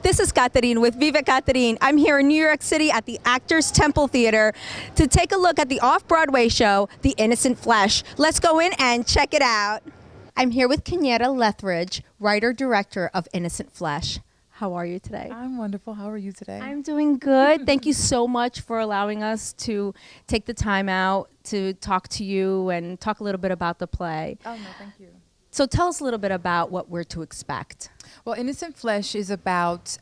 This is Katerin with VIVE Katerin. I'm here in New York City at the Actors Temple Theater to take a look at the off-Broadway show, The Innocent Flesh. Let's go in and check it out. I'm here with Kenyetta Lethridge, writer-director of Innocent Flesh. How are you today? I'm wonderful. How are you today? I'm doing good. Thank you so much for allowing us to take the time out to talk to you and talk a little bit about the play. Oh, no, thank you. So tell us a little bit about what we're to expect. Well, Innocent Flesh is about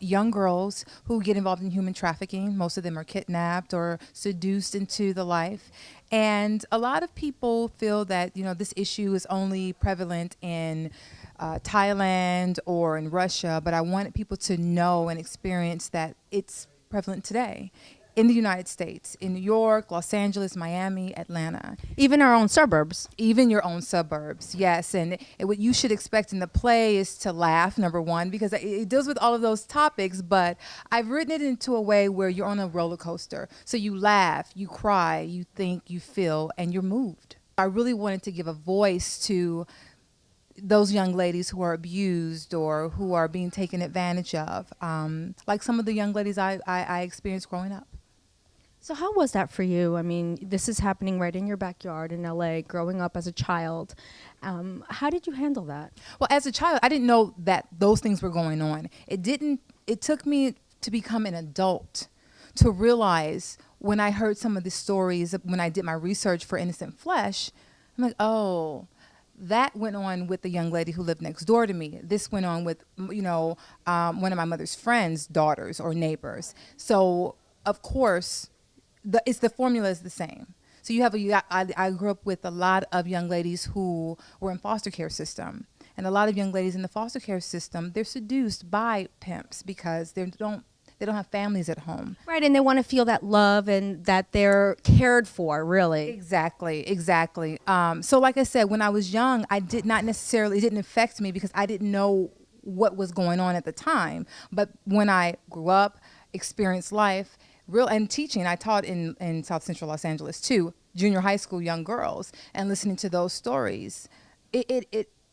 young girls who get involved in human trafficking. Most of them are kidnapped or seduced into the life. And a lot of people feel that, you know, this issue is only prevalent in Thailand or in Russia, but I wanted people to know and experience that it's prevalent today in the United States, in New York, Los Angeles, Miami, Atlanta. Even our own suburbs. Even your own suburbs, yes. And what you should expect in the play is to laugh, number one, because it deals with all of those topics, but I've written it into a way where you're on a roller coaster. So you laugh, you cry, you think, you feel, and you're moved. I really wanted to give a voice to those young ladies who are abused or who are being taken advantage of, like some of the young ladies I experienced growing up. So how was that for you? I mean, this is happening right in your backyard in LA, growing up as a child. How did you handle that? Well, as a child, I didn't know that those things were going on. It took me to become an adult to realize when I heard some of the stories, when I did my research for Innocent Flesh, I'm like, oh, that went on with the young lady who lived next door to me. This went on with, you know, one of my mother's friends' daughters or neighbors. So, of course, the formula is the same. So you have I grew up with a lot of young ladies who were in foster care system. And a lot of young ladies in the foster care system, they're seduced by pimps because they don't have families at home. Right, and they want to feel that love and that they're cared for, really. Exactly. So like I said, when I was young, it didn't affect me because I didn't know what was going on at the time. But when I grew up, experienced life, and teaching, I taught in South Central Los Angeles too, junior high school young girls, and listening to those stories,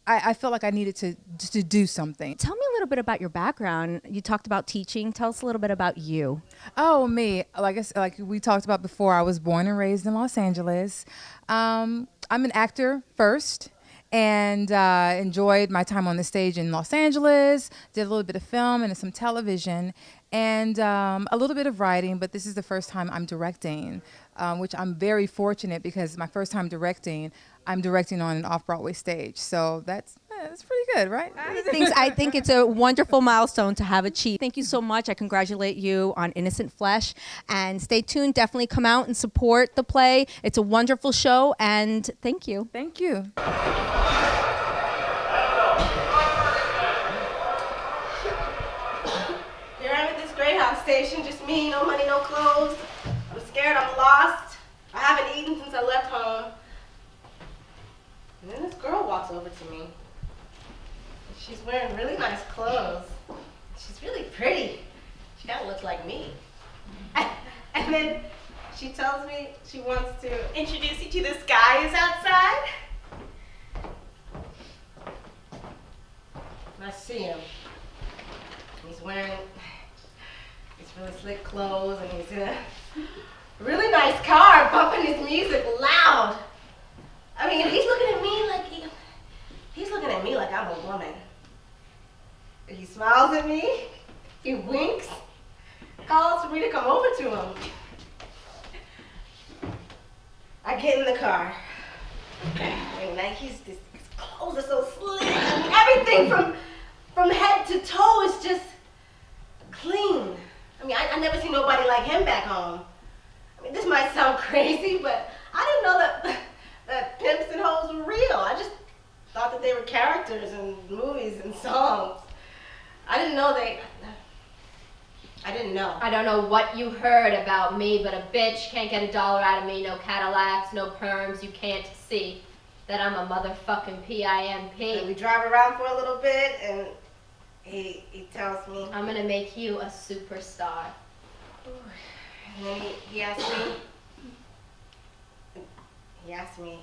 I felt like I needed to do something. Tell me a little bit about your background. You talked about teaching. Tell us a little bit about you. Oh, me. Like we talked about before, I was born and raised in Los Angeles. I'm an actor first, and enjoyed my time on the stage in Los Angeles, did a little bit of film and some television, and a little bit of writing, but this is the first time I'm directing, which I'm very fortunate because my first time directing, I'm directing on an off-Broadway stage. So that's pretty good, right? I think it's a wonderful milestone to have achieved. Thank you so much. I congratulate you on Innocent Flesh. And stay tuned. Definitely come out and support the play. It's a wonderful show. And thank you. Thank you. Here I'm at this Greyhound station, just me, no money, no clothes. I'm scared, I'm lost. I haven't eaten since I left home. And then this girl walks over to me. She's wearing really nice clothes. She's really pretty. She kind of looks like me. And then she tells me she wants to introduce you to this guy who's outside. And I see him. He's wearing these really slick clothes and he's in a really nice car, bumping his music loud. I mean, he's looking at me like I'm a woman. He smiles at me, he winks, calls for me to come over to him. I get in the car. And like his clothes are so slick. I mean, everything from head to toe is just clean. I mean, I never seen nobody like him back home. I mean, this might sound crazy, but I didn't know that pimps and hoes were real. I just thought that they were characters in movies and songs. I didn't know. I don't know what you heard about me, but a bitch can't get $1 out of me. No Cadillacs, no perms. You can't see that I'm a motherfucking PIMP. And we drive around for a little bit, and he tells me, I'm gonna make you a superstar. And then he asked me,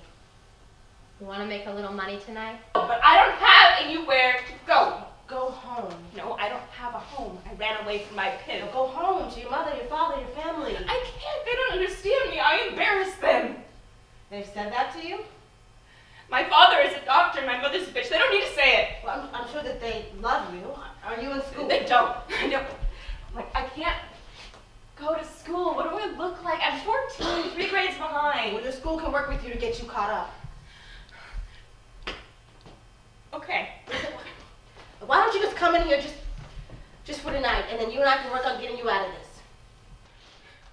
You wanna make a little money tonight? But I don't have anywhere to go. go home. No, I don't have a home. I ran away from my pimp. Go home to your mother, your father, your family. I can't. They don't understand me. I embarrass them. They've said that to you? My father is a doctor and my mother's a bitch. They don't need to say it. Well, I'm sure that they love you. Are you in school? They don't. I know. Like, I can't go to school. What do I look like? I'm 14, 3 grades behind. Well, your school can work with you to get you caught up. Okay. Why don't you just come in here just for the night, and then you and I can work on getting you out of this.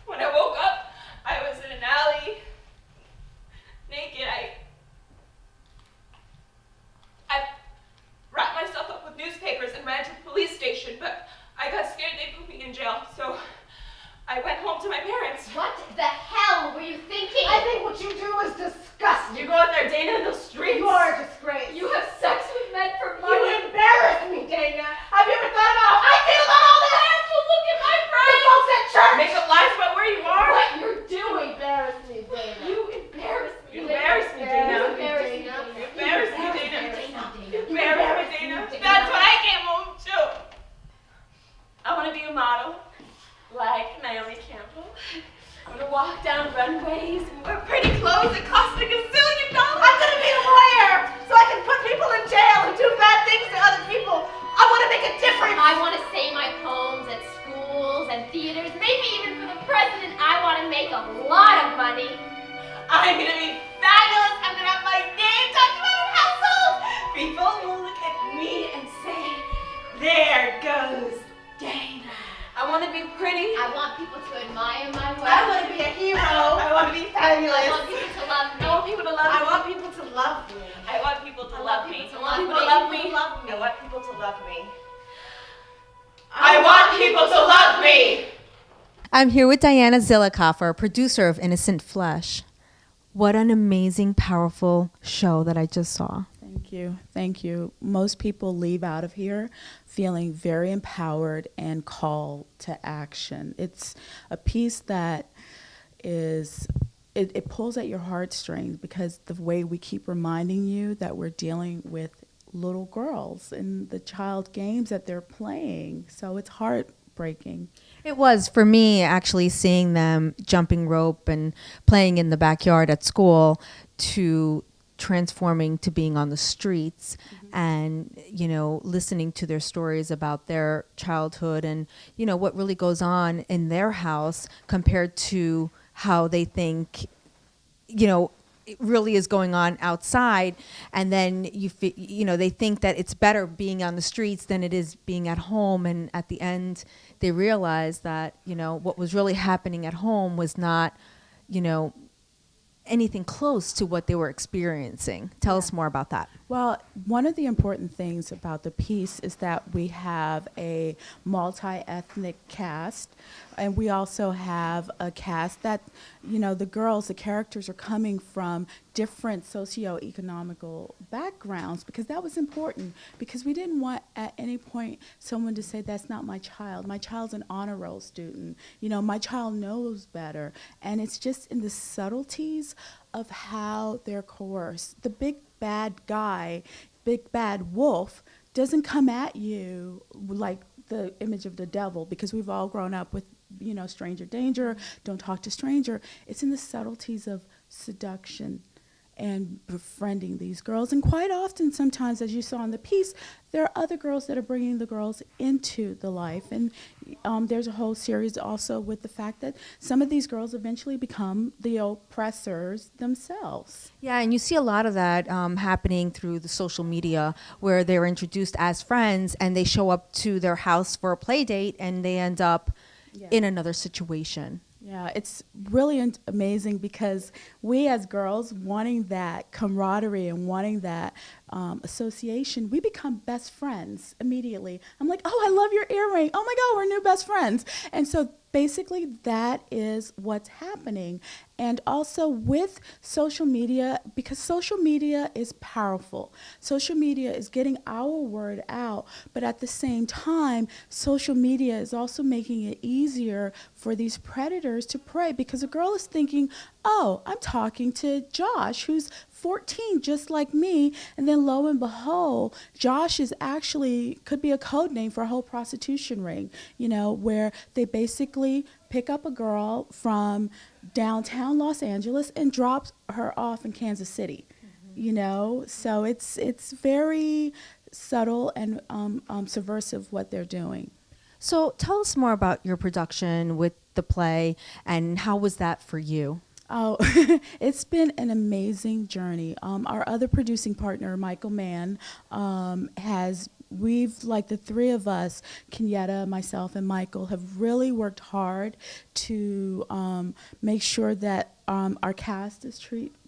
When I woke up, I was in an alley, naked. I wrapped myself up with newspapers and ran to the police station, but I got scared they'd put me in jail, so I went home to my parents. What the hell were you thinking? I think what you do is disgusting. You go out there, Dana, in the streets. You are a disgrace. You have sex with men for money. You embarrass me, Dana. Have you ever thought about how I feel about all this? Well, look at my The friends. folks at church. Make up lies about where you are. What you're doing embarrass me, Dana. You embarrass me. You embarrass me, Dana. You embarrass me. You embarrass me, Dana. Dana. You embarrass me, Dana. That's what I came home to. I want to be a model, like Naomi Campbell. I want to walk down runways and wear pretty clothes that cost like $1 zillion. I'm gonna be a lawyer so I can put people in jail and do bad things to other people. I want to make a difference. I want to say my poems at schools and theaters, maybe even for the president. I want to make a lot of money. I'm gonna be fabulous. I'm gonna have my name talked about in households. People will look at me and say, "There goes Dana." I want to be pretty. I want people to admire my work. I want to be a hero. I want to be fabulous. I want people to love me. I want people to love I me. want people to love me. I want people to love me. people to I want love people to me. love me. Love me. I want people to love me. I want people to love me. I'm here with Diana Zollicoffer, producer of Innocent Flesh. What an amazing, powerful show that I just saw. Thank you. Thank you. Most people leave out of here feeling very empowered and called to action. It's a piece that it pulls at your heartstrings because the way we keep reminding you that we're dealing with little girls and the child games that they're playing. So it's heartbreaking. It was for me actually seeing them jumping rope and playing in the backyard at school to transforming to being on the streets and, you know, listening to their stories about their childhood and, you know, what really goes on in their house compared to how they think, you know, it really is going on outside. And then, you know, they think that it's better being on the streets than it is being at home. And at the end, they realize that, you know, what was really happening at home was not, you know, anything close to what they were experiencing. Tell us more about that. Well, one of the important things about the piece is that we have a multi-ethnic cast, and we also have a cast that, you know, the girls, the characters are coming from different socio-economical backgrounds, because that was important, because we didn't want at any point someone to say, that's not my child. My child's an honor roll student. You know, my child knows better. And it's just in the subtleties of how they're coerced. The big bad guy, big bad wolf, doesn't come at you like the image of the devil, because we've all grown up with, you know, stranger danger, don't talk to stranger. It's in the subtleties of seduction and befriending these girls. And quite often, sometimes, as you saw in the piece, there are other girls that are bringing the girls into the life. And there's a whole series also with the fact that some of these girls eventually become the oppressors themselves. Yeah, and you see a lot of that happening through the social media, where they're introduced as friends and they show up to their house for a play date and they end up in another situation. Yeah, it's really amazing, because we as girls, wanting that camaraderie and wanting that association, we become best friends immediately. I'm like, oh, I love your earring. Oh my God, we're new best friends. And so basically that is what's happening. And also with social media, because social media is powerful. Social media is getting our word out, but at the same time, social media is also making it easier for these predators to prey, because a girl is thinking, oh, I'm talking to Josh, who's 14, just like me. And then lo and behold, Josh is actually, could be a code name for a whole prostitution ring, where they basically pick up a girl from downtown Los Angeles and drop her off in Kansas City. So it's very subtle and subversive what they're doing. So tell us more about your production with the play, and how was that for you? Oh, it's been an amazing journey. Our other producing partner, Michael Mann, the three of us, Kenyetta, myself, and Michael, have really worked hard to make sure that our cast is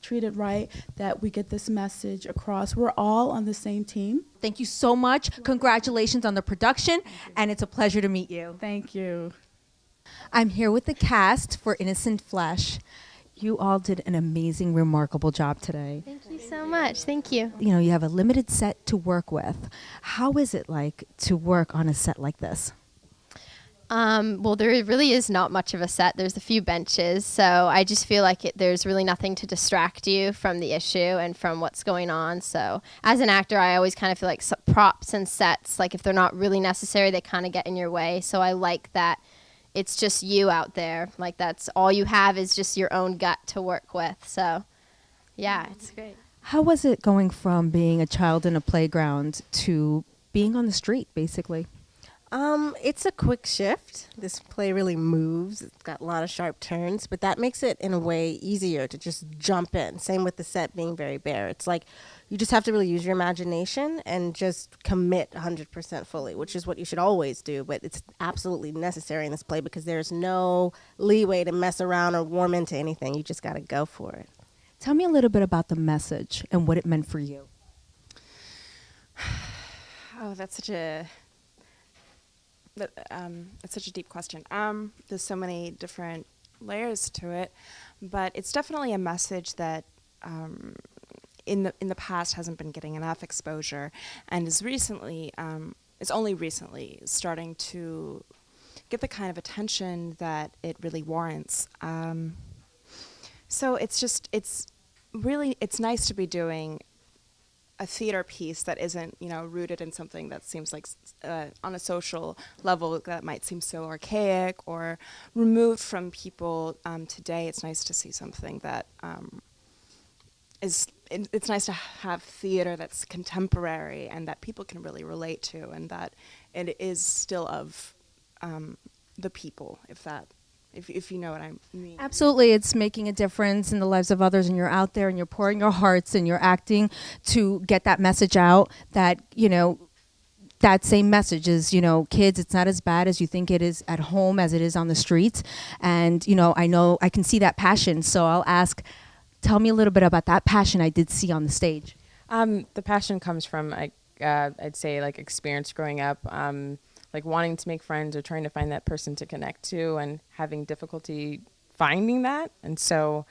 treated right, that we get this message across. We're all on the same team. Thank you so much. Congratulations on the production, and it's a pleasure to meet you. Thank you. I'm here with the cast for Innocent Flesh. You all did an amazing, remarkable job today. Thank you so much. Thank you. You have a limited set to work with. How is it like to work on a set like this? Well, there really is not much of a set. There's a few benches, so I just feel like there's really nothing to distract you from the issue and from what's going on. So as an actor, I always kind of feel like props and sets, like if they're not really necessary, they kind of get in your way. So I like that it's just you out there. Like that's all you have is just your own gut to work with. So yeah, it's great. How was it going from being a child in a playground to being on the street, basically? It's a quick shift. This play really moves. It's got a lot of sharp turns, but that makes it, in a way, easier to just jump in. Same with the set being very bare. It's like you just have to really use your imagination and just commit 100% fully, which is what you should always do, but it's absolutely necessary in this play because there's no leeway to mess around or warm into anything. You just got to go for it. Tell me a little bit about the message and what it meant for you. Oh, that's such a deep question. There's so many different layers to it, but it's definitely a message that in the past hasn't been getting enough exposure, and is only recently starting to get the kind of attention that it really warrants. So it's nice to be doing a theater piece that isn't, rooted in something that seems like on a social level that might seem so archaic or removed from people today. It's nice to see something that it's nice to have theater that's contemporary and that people can really relate to, and that it is still of the people, if you know what I mean. Absolutely. It's making a difference in the lives of others, and you're out there and you're pouring your hearts and you're acting to get that message out that, that same message is, kids, it's not as bad as you think it is at home as it is on the streets. And, I know I can see that passion. So I'll ask, tell me a little bit about that passion I did see on the stage. The passion comes from, I'd say, experience growing up. Wanting to make friends or trying to find that person to connect to and having difficulty finding that. And so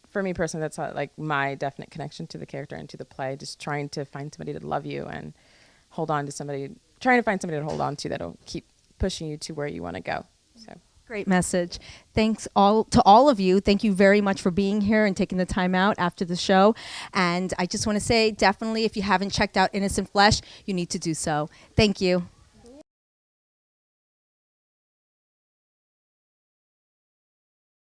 for me personally, that's my definite connection to the character and to the play, just trying to find somebody to love you and hold on to somebody, trying to find somebody to hold on to that'll keep pushing you to where you want to go. So. Great message. Thanks to all of you. Thank you very much for being here and taking the time out after the show. And I just want to say, definitely, if you haven't checked out Innocent Flesh, you need to do so. Thank you.